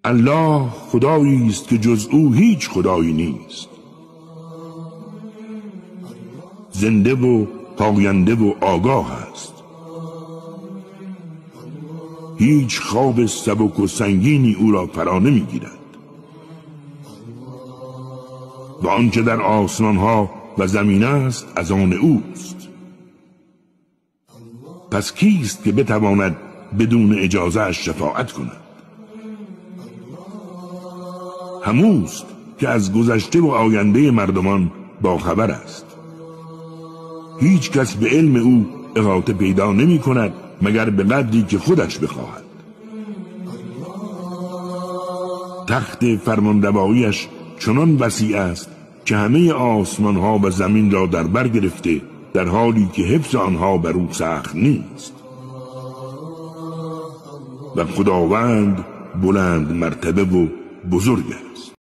الله خدایی است که جز او هیچ خدایی نیست، زنده و پاینده و آگاه است. هیچ خواب سبک و سنگینی او را فرا نمیگیرد و آنچه در آسمان ها و زمین است از آن اوست. پس کیست که بتواند بدون اجازه اش شفاعت کند؟ هموست که از گذشته و آینده مردمان با خبر است. هیچ کس به علم او احاطه پیدا نمی کند مگر به قدری که خودش بخواهد. تخت فرمانرواییش چنان وسیع است که همه آسمان ها و زمین را در بر گرفته، در حالی که حفظ آنها بر او سخت نیست. و خداوند بلند مرتبه و بزرگ است.